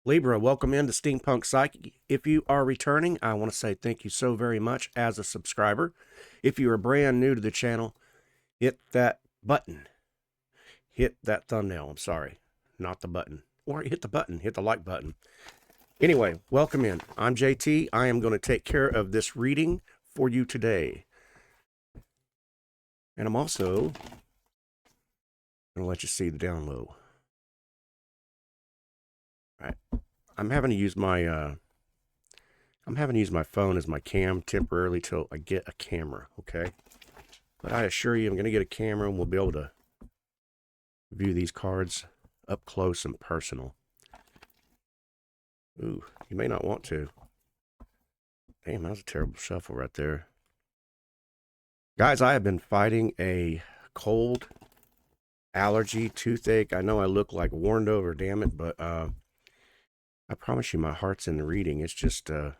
Libra, welcome into Steampunk Psyche. If you are returning, I want to say thank you so very much as a subscriber. If you are brand new to the channel, hit that button. Hit that thumbnail, I'm sorry. Not the button. Or hit the button, hit the like button. Anyway, welcome in. I'm JT. I am going to take care of this reading for you today. And I'm also going to let you see the down low. All right. I'm having to use my phone as my cam temporarily till I get a camera, okay? But I assure you, I'm going to get a camera and we'll be able to view these cards up close and personal. Ooh, you may not want to. Damn, that was a terrible shuffle right there. Guys, I have been fighting a cold, allergy, toothache. I know I look like warned over, damn it, but I promise you my heart's in the reading. It's just, I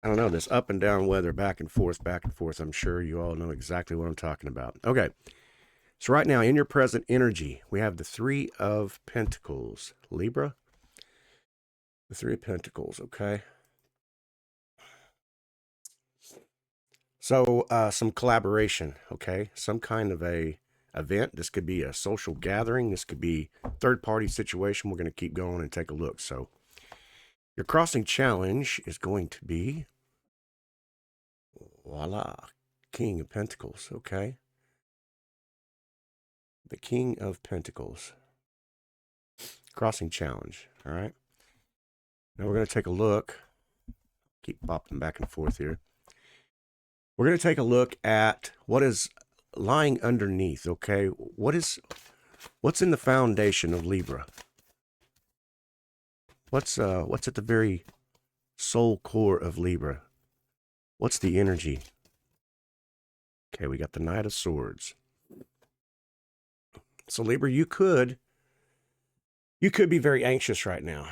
don't know, this up and down weather, back and forth. I'm sure you all know exactly what I'm talking about. Okay, so right now in your present energy, we have the Three of Pentacles. Libra, the Three of Pentacles, okay? So some collaboration, okay? Some kind of a event. This could be a social gathering. This could be third-party situation. We're going to keep going and take a look. So your crossing challenge is going to be, voila, King of Pentacles, okay? The King of Pentacles. Crossing challenge, all right? Now we're going to take a look. Keep popping back and forth here. We're going to take a look at what is lying underneath, okay? What's in the foundation of Libra? What's at the very soul core of Libra? What's the energy? Okay, we got the Knight of Swords. So Libra, you could be very anxious right now.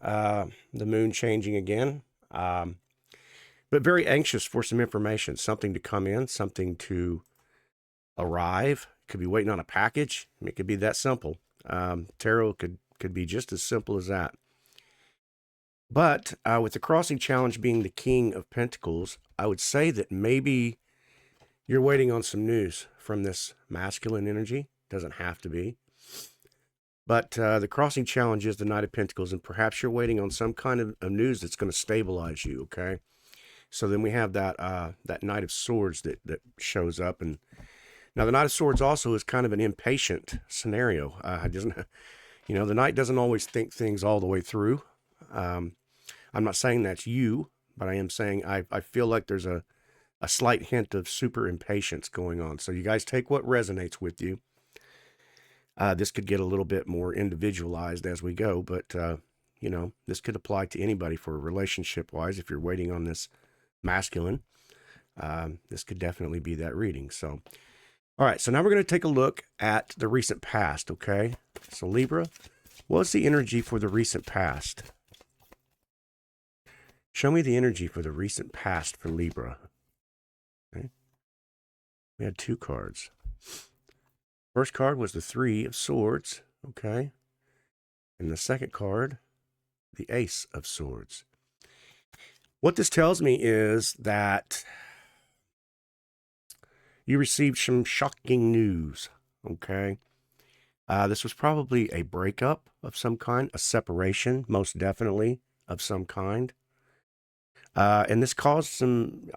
The moon changing again. But very anxious for some information, something to come in, something to arrive. Could be waiting on a package. I mean, it could be that simple. Tarot could be just as simple as that. But with the crossing challenge being the King of Pentacles, I would say that maybe you're waiting on some news from this masculine energy. Doesn't have to be. But the crossing challenge is the Knight of Pentacles, and perhaps you're waiting on some kind of news that's going to stabilize you, okay? So then we have that that Knight of Swords that shows up. And now the Knight of Swords also is kind of an impatient scenario. Doesn't, you know, the Knight doesn't always think things all the way through. I'm not saying that's you, but I am saying I feel like there's a slight hint of super impatience going on. So you guys take what resonates with you. This could get a little bit more individualized as we go, but, you know, this could apply to anybody for relationship-wise. If you're waiting on this masculine, this could definitely be that reading. So, all right, so now we're going to take a look at the recent past, okay? So Libra, what's the energy for the recent past? Show me the energy for the recent past for Libra. Okay. We had two cards. First card was the Three of Swords, okay? And the second card, the Ace of Swords. What this tells me is that you received some shocking news, okay? This was probably a breakup of some kind, a separation, most definitely, of some kind. And this caused some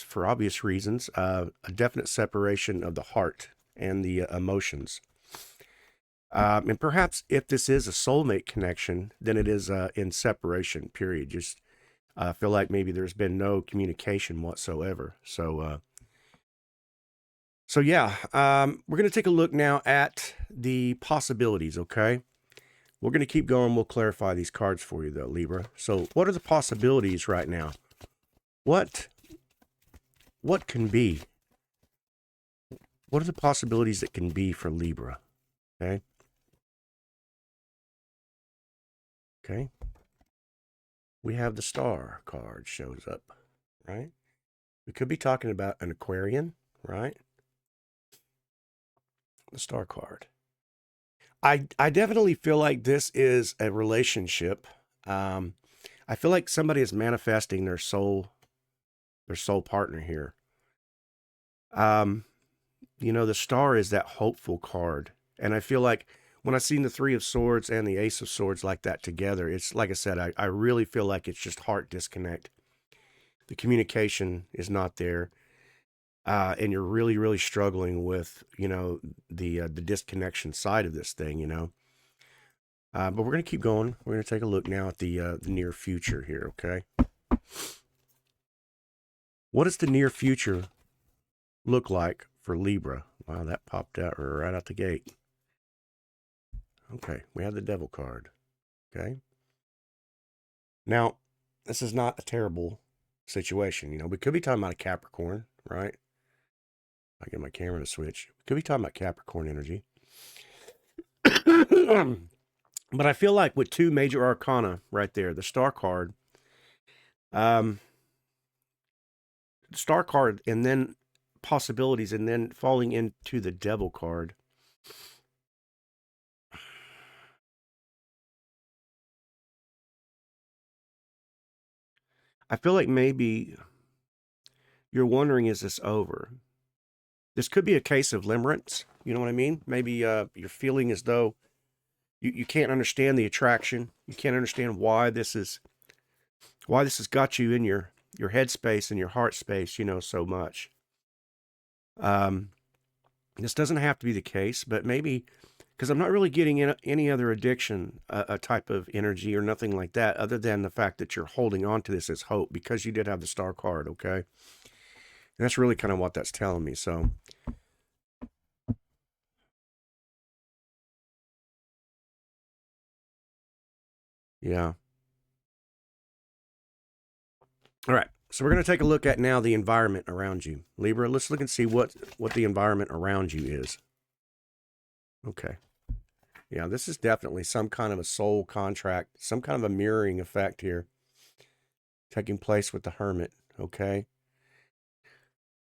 for obvious reasons, a definite separation of the heart and the emotions. And perhaps if this is a soulmate connection, then it is in separation, period. Just feel like maybe there's been no communication whatsoever. So yeah, we're going to take a look now at the possibilities, okay? We're going to keep going. We'll clarify these cards for you, though, Libra. So what are the possibilities right now? What can be? What are the possibilities that can be for Libra? Okay. Okay. We have the Star card shows up, right? We could be talking about an Aquarian, right? The Star card. I definitely feel like this is a relationship. Um, I feel like somebody is manifesting their soul partner here. Um, the star is that hopeful card. And I feel like when I seen the Three of Swords and the Ace of Swords like that together, it's like I said, I really feel like it's just heart disconnect. The communication is not there. And you're really, really struggling with, the disconnection side of this thing. But we're going to keep going. We're going to take a look now at the near future here, okay? What does the near future look like for Libra? Wow, that popped out right out the gate. Okay, we have the Devil card, okay? Now, this is not a terrible situation. We could be talking about a Capricorn, right? I get my camera to switch. We could be talking about Capricorn energy. But I feel like with two major arcana right there, the star card, um, and then possibilities, and then falling into the Devil card. I feel like maybe you're wondering, is this over? This could be a case of limerence. You know what I mean? Maybe you're feeling as though you can't understand the attraction. You can't understand why this has got you in your head space and your heart space, so much. This doesn't have to be the case, but maybe because I'm not really getting any other addiction, a type of energy or nothing like that, other than the fact that you're holding on to this as hope because you did have the star card, okay? And that's really kind of what that's telling me. So, yeah. All right. So we're going to take a look at now the environment around you. Libra, let's look and see what the environment around you is. Okay. Yeah, this is definitely some kind of a soul contract, some kind of a mirroring effect here taking place with the Hermit, okay?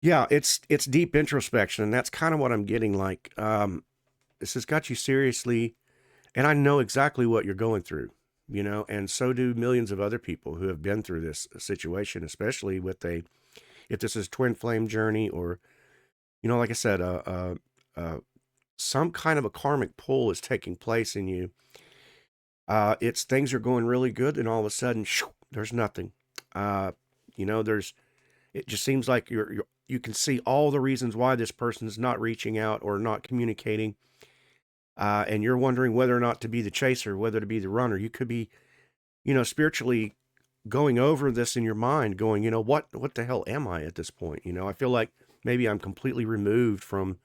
Yeah, it's deep introspection, and that's kind of what I'm getting like. This has got you seriously, and I know exactly what you're going through, and so do millions of other people who have been through this situation, especially with if this is twin flame journey or, like I said, some kind of a karmic pull is taking place in you. It's things are going really good, and all of a sudden, shoo, there's nothing. There's it just seems like you can see all the reasons why this person's not reaching out or not communicating, and you're wondering whether or not to be the chaser, whether to be the runner. You could be, spiritually going over this in your mind, going, what the hell am I at this point? I feel like maybe I'm completely removed from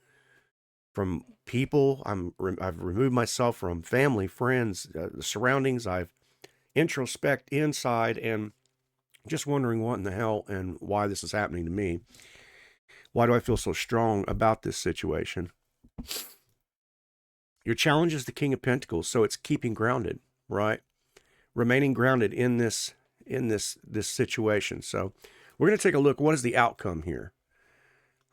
people. I've removed myself from family, friends, the surroundings. I've introspect inside and just wondering what in the hell and why this is happening to me. Why do I feel so strong about this situation? Your challenge is the King of Pentacles, so it's keeping grounded, right? Remaining grounded in this situation. So we're going to take a look. What is the outcome here?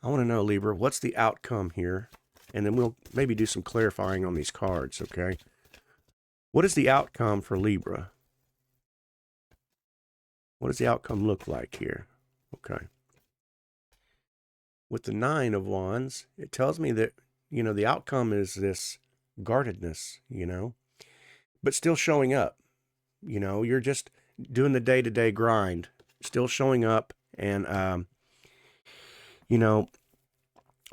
I want to know, Libra, what's the outcome here? And then we'll maybe do some clarifying on these cards, okay? What is the outcome for Libra? What does the outcome look like here? Okay. With the Nine of Wands, it tells me that, the outcome is this guardedness, but still showing up. You're just doing the day-to-day grind, still showing up and,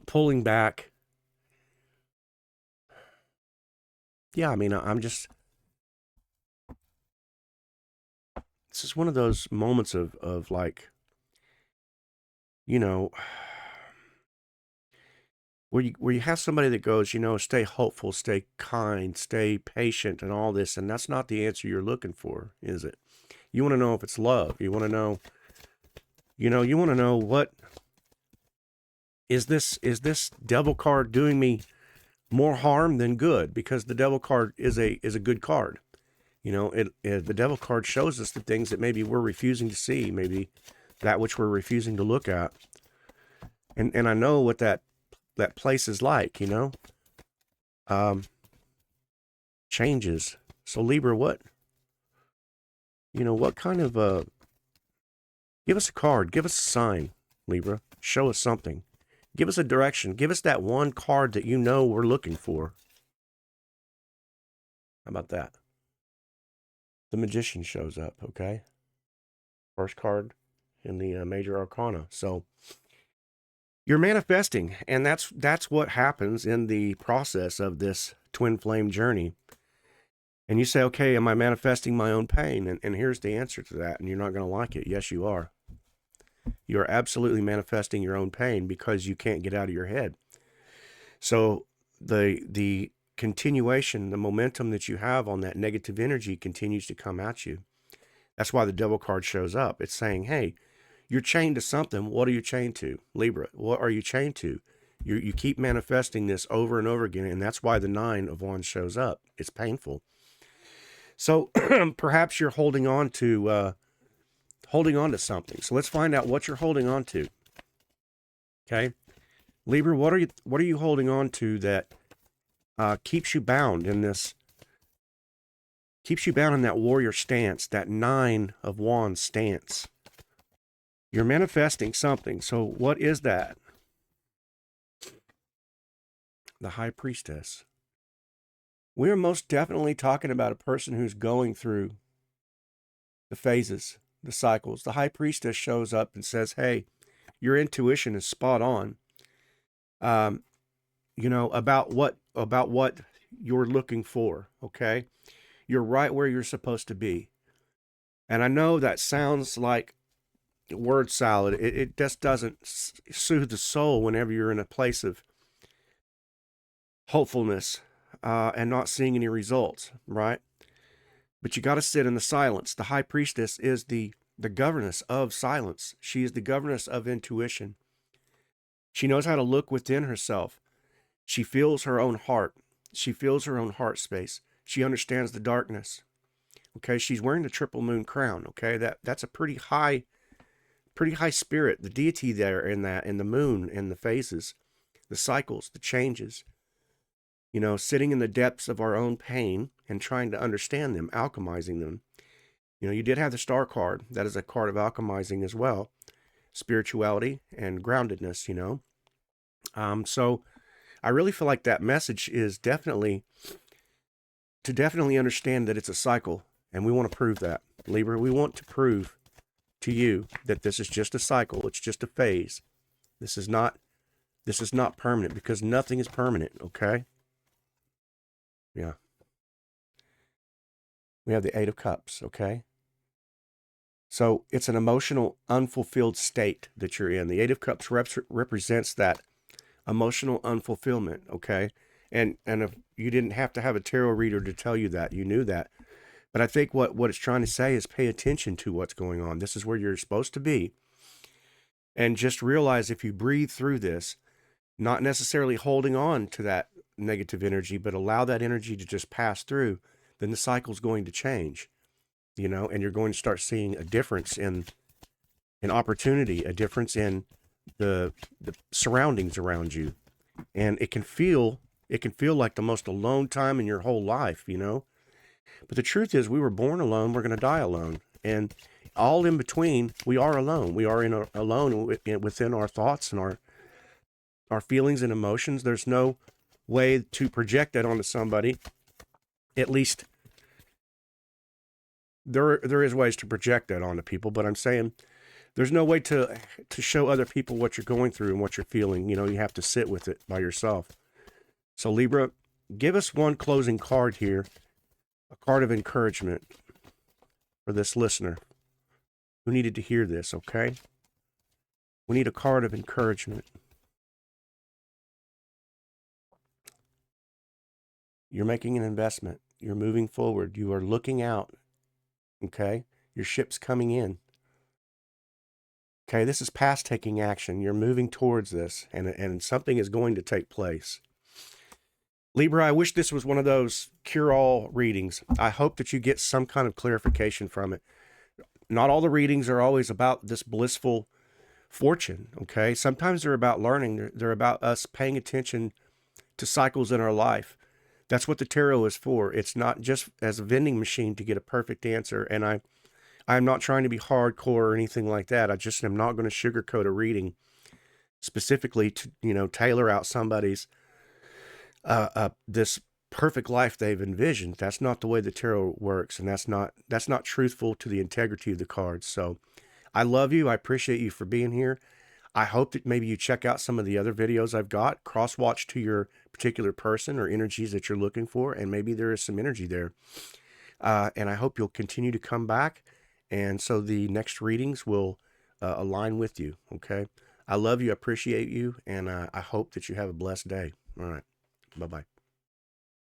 pulling back. Yeah, I mean, this is one of those moments of like, you know, where you have somebody that goes, stay hopeful, stay kind, stay patient, and all this, and that's not the answer you're looking for, is it? You want to know if it's love. You want to know, you want to know what is this devil card doing me more harm than good? Because the devil card is a good card. The devil card shows us the things that maybe we're refusing to see, maybe that which we're refusing to look at. And I know what that place is like, changes. So Libra, what kind of, give us a card, give us a sign, Libra, show us something. Give us a direction. Give us that one card that you know we're looking for. How about that? The Magician shows up, okay? First card in the Major Arcana. So you're manifesting, and that's what happens in the process of this twin flame journey. And you say, okay, am I manifesting my own pain? And here's the answer to that, and you're not going to like it. Yes, you are. You are absolutely manifesting your own pain because you can't get out of your head. So the continuation, the momentum that you have on that negative energy continues to come at you. That's why the Devil card shows up. It's saying, hey, you're chained to something. What are you chained to? Libra, what are you chained to? You keep manifesting this over and over again, and that's why the 9 of Wands shows up. It's painful. So perhaps you're holding on to something. So let's find out what you're holding on to. Okay, Libra, what are you holding on to that keeps you bound in this? Keeps you bound in that warrior stance, that 9 of Wands stance. You're manifesting something. So what is that? The High Priestess. We're most definitely talking about a person who's going through the phases, the cycles. The High Priestess shows up and says, hey, your intuition is spot on. About what you're looking for, okay? You're right where you're supposed to be. And I know that sounds like word salad. It just doesn't soothe the soul whenever you're in a place of hopefulness and not seeing any results, right? But you got to sit in the silence. The High Priestess is the governess of silence. She is the governess of intuition. She knows how to look within herself. She feels her own heart. She feels her own heart space. She understands the darkness. Okay, she's wearing the triple moon crown. Okay, that's a pretty high spirit. The deity there in the moon and the phases, the cycles, the changes. Sitting in the depths of our own pain and trying to understand them, alchemizing them. You did have the Star card. That is a card of alchemizing as well. Spirituality and groundedness, So I really feel like that message is definitely understand that it's a cycle, and we want to prove that. Libra, we want to prove to you that this is just a cycle. It's just a phase. This is not permanent, because nothing is permanent, okay? Yeah. We have the 8 of Cups, okay? So it's an emotional, unfulfilled state that you're in. The 8 of Cups represents that emotional unfulfillment, okay? And if you didn't have to have a tarot reader to tell you that, you knew that. But I think what it's trying to say is pay attention to what's going on. This is where you're supposed to be. And just realize if you breathe through this, not necessarily holding on to that negative energy, but allow that energy to just pass through, then the cycle's going to change, and you're going to start seeing a difference in opportunity, a difference in the surroundings around you. And it can feel like the most alone time in your whole life, But the truth is, we were born alone, we're going to die alone. And all in between, we are alone. We are alone within our thoughts and our feelings and emotions. There's no way to project that onto somebody. At least there is ways to project that onto people, but I'm saying there's no way to show other people what you're going through and what you're feeling. You have to sit with it by yourself. So Libra, give us one closing card here, a card of encouragement for this listener who needed to hear this, okay? We need a card of encouragement. You're making an investment. You're moving forward. You are looking out, okay? Your ship's coming in. Okay, this is past taking action. You're moving towards this, and something is going to take place. Libra, I wish this was one of those cure-all readings. I hope that you get some kind of clarification from it. Not all the readings are always about this blissful fortune, okay? Sometimes they're about learning. They're about us paying attention to cycles in our life, That's what the tarot is for. It's not just as a vending machine to get a perfect answer. And I'm not trying to be hardcore or anything like that. I just am not going to sugarcoat a reading specifically to, tailor out somebody's this perfect life they've envisioned. That's not the way the tarot works, and that's not truthful to the integrity of the cards. So I love you. I appreciate you for being here. I hope that maybe you check out some of the other videos I've got, cross-watch to your particular person or energies that you're looking for, and maybe there is some energy there. And I hope you'll continue to come back, and so the next readings will align with you, okay? I love you, I appreciate you, and I hope that you have a blessed day. All right, bye-bye.